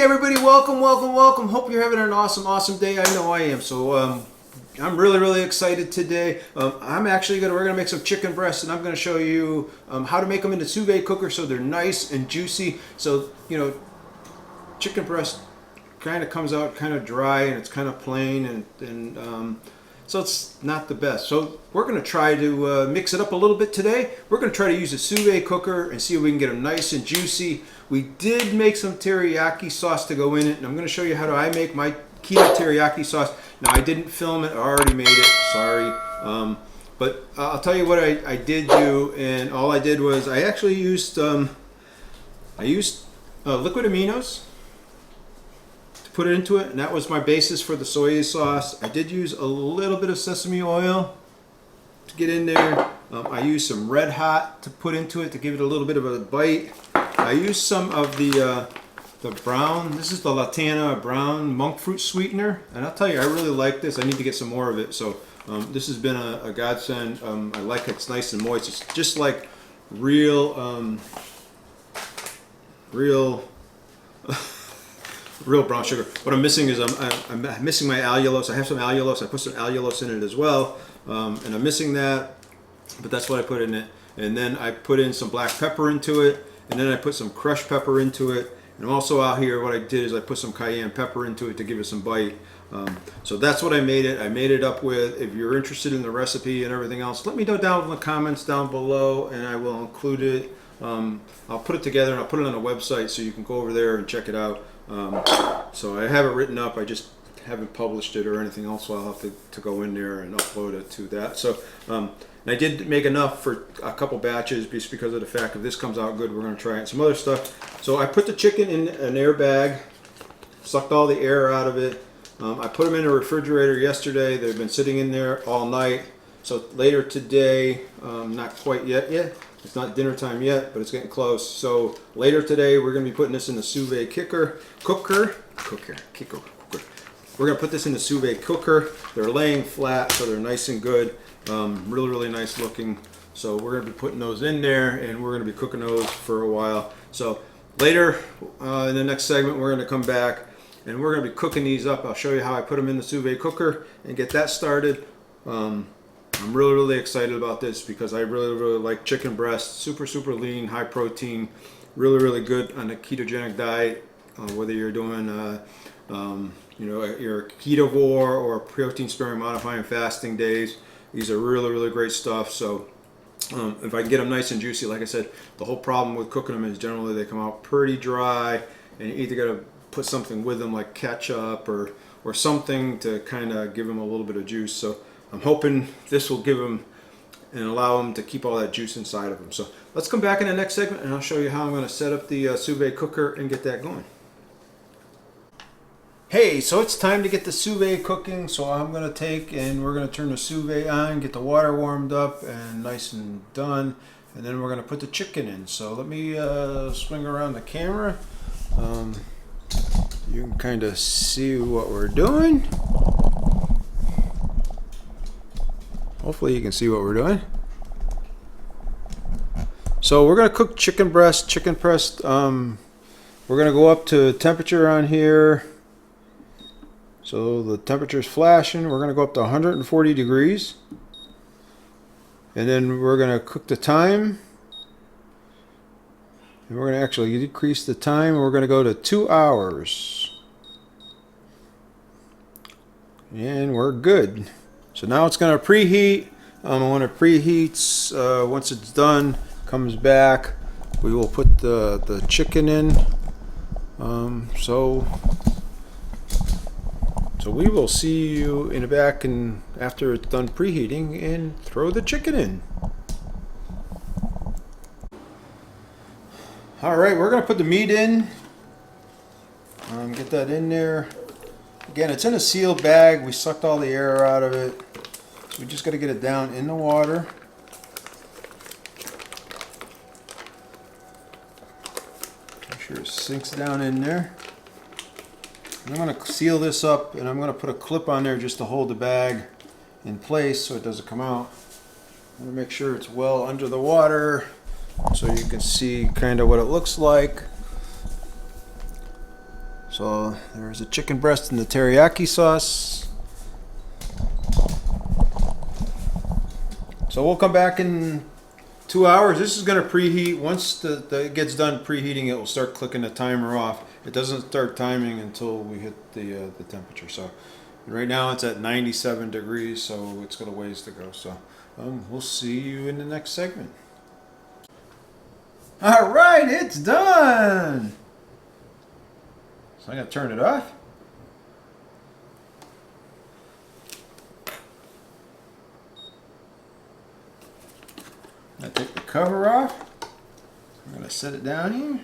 Hey everybody, welcome. Hope you're having an awesome day. I know I am. So I'm really excited today. We're gonna make some chicken breasts, and I'm gonna show you how to make them in the sous vide cooker so they're nice and juicy. So chicken breast kind of comes out kind of dry and it's kind of plain, and so it's not the best. So we're going to try to mix it up a little bit today. We're going to try to use a sous vide cooker and see if we can get them nice and juicy. We did make some teriyaki sauce to go in it, and I'm going to show you how I make my keto teriyaki sauce. Now, I didn't film it. I already made it. Sorry. But I'll tell you what I did do, and all I did was I actually used liquid aminos. Put it into it, and that was my basis for the soy sauce. I did use a little bit of sesame oil to get in there. I used some Red Hot to put into it to give it a little bit of a bite. I used some of the brown, this is the Latana brown monk fruit sweetener, and I'll tell you, I really like this. I need to get some more of it. So this has been a godsend. I like it. It's nice and moist. It's just like real brown sugar. What I'm missing is I'm missing my allulose. I have some allulose. I put some allulose in it as well, and I'm missing that, but that's what I put in it. And then I put in some black pepper into it, and then I put some crushed pepper into it. And also out here, what I did is I put some cayenne pepper into it to give it some bite. So that's what I made it. I made it up with. If you're interested in the recipe and everything else, let me know down in the comments down below, and I will include it. I'll put it together and I'll put it on a website so you can go over there and check it out. So I have it written up. I just haven't published it or anything else, so I'll have to go in there and upload it to that. So and I did make enough for a couple batches just because of the fact if this comes out good, we're going to try it. Some other stuff. So I put the chicken in an air bag, sucked all the air out of it. I put them in a refrigerator yesterday. They've been sitting in there all night. So later today, not quite yet. It's not dinner time yet, but it's getting close. So later today, we're going to be putting this in the sous vide cooker. We're going to put this in the sous vide cooker. They're laying flat, so they're nice and good. Really nice looking. So we're going to be putting those in there, and we're going to be cooking those for a while. So later in the next segment, we're going to come back, and we're going to be cooking these up. I'll show you how I put them in the sous vide cooker and get that started. I'm really excited about this because I really like chicken breast. Super lean, high protein, really good on a ketogenic diet. Whether you're doing your Ketovore or protein sparing modifying fasting days, these are really great stuff. So if I can get them nice and juicy, like I said, the whole problem with cooking them is generally they come out pretty dry, and you either got to put something with them like ketchup or something to kind of give them a little bit of juice. So I'm hoping this will give them and allow them to keep all that juice inside of them. So let's come back in the next segment, and I'll show you how I'm going to set up the sous vide cooker and get that going. Hey, so it's time to get the sous vide cooking. So I'm going to take and we're going to turn the sous vide on, get the water warmed up and nice and done, and then we're going to put the chicken in. So let me swing around the camera. You can kind of see what we're doing. Hopefully you can see what we're doing. So we're going to cook chicken breast. We're going to go up to temperature on here. So the temperature is flashing. We're going to go up to 140 degrees. And then we're going to cook the time. And we're going to actually decrease the time. We're going to go to 2 hours. And we're good. So now it's going to preheat. When it preheats, once it's done, comes back, we will put the chicken in. So we will see you in the back and after it's done preheating, and throw the chicken in. All right, we're going to put the meat in. Get that in there. Again, it's in a sealed bag. We sucked all the air out of it. So we just got to get it down in the water. Make sure it sinks down in there. I'm going to seal this up, and I'm going to put a clip on there just to hold the bag in place so it doesn't come out. I'm going to make sure it's well under the water so you can see kind of what it looks like. So there's a chicken breast in the teriyaki sauce. So we'll come back in 2 hours. This is going to preheat. Once it gets done preheating, it will start clicking the timer off. It doesn't start timing until we hit the temperature. So right now it's at 97 degrees, so it's got a ways to go. So we'll see you in the next segment. All right, it's done. So I'm going to turn it off. I take the cover off. I'm going to set it down here.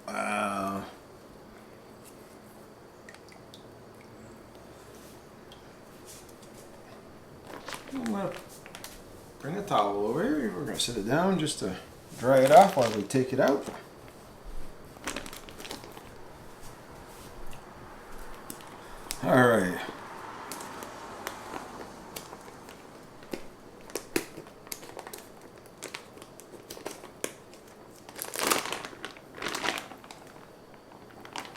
Wow. I'm going to bring a towel over here. We're going to set it down just to dry it off while we take it out. All right.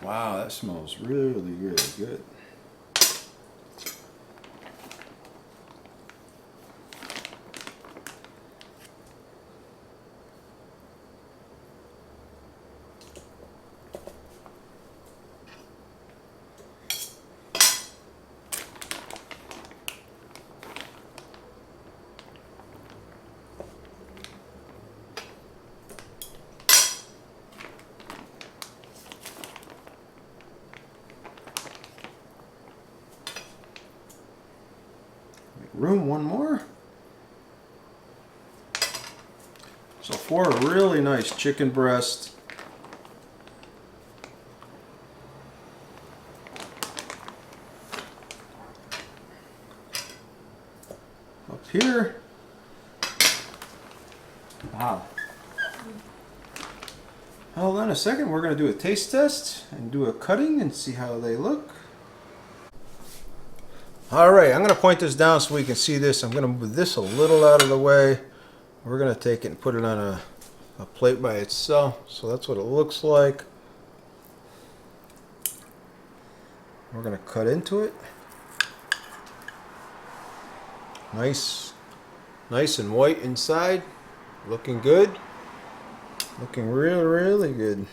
Wow, that smells really, really good. Room one more. So for a really nice chicken breast. Up here. Wow. Hold on a second, we're going to do a taste test and do a cutting and see how they look. Alright, I'm going to point this down so we can see this. I'm going to move this a little out of the way. We're going to take it and put it on a plate by itself. So that's what it looks like. We're going to cut into it. Nice and white inside. Looking good. Looking really, really good.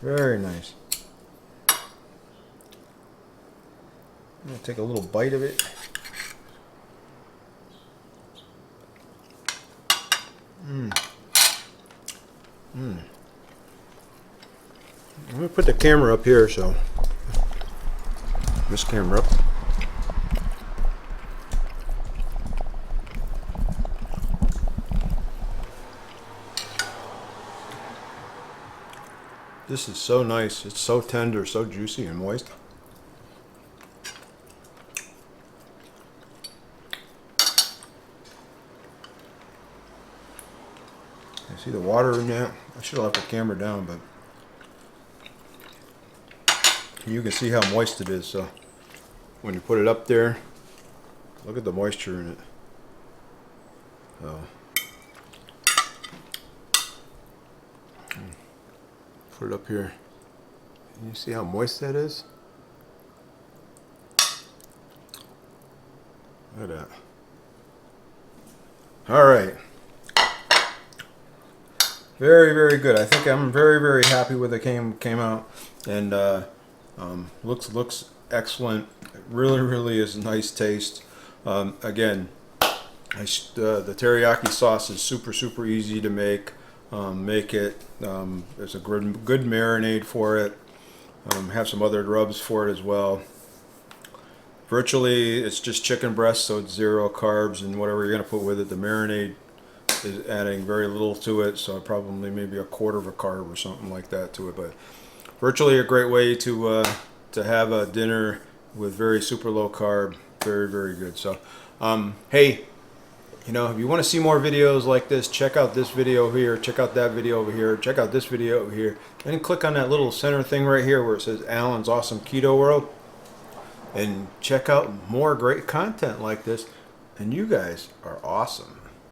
Very nice. I'm going to take a little bite of it. I'm going to put the camera up here, so this camera up. This is so nice. It's so tender, so juicy and moist. I see the water in there. I should have left the camera down, but you can see how moist it is. So when you put it up there, look at the moisture in it. So put it up here. Can you see how moist that is? Look at that. All right. Very, very good. I think I'm very, very happy with it came out, and looks excellent. It really, really is a nice taste. Again, the teriyaki sauce is super easy to make. There's a good marinade for it. Have some other rubs for it as well. Virtually, it's just chicken breast, so it's 0 carbs, and whatever you're going to put with it. The marinade is adding very little to it, so probably maybe 1/4 of a carb or something like that to it. But virtually a great way to have a dinner with very super low carb. Very, very good. So, hey, You know, if you want to see more videos like this, check out this video here, check out that video over here, check out this video over here, and click on that little center thing right here where it says Alan's Awesome Keto World, and check out more great content like this. And you guys are awesome.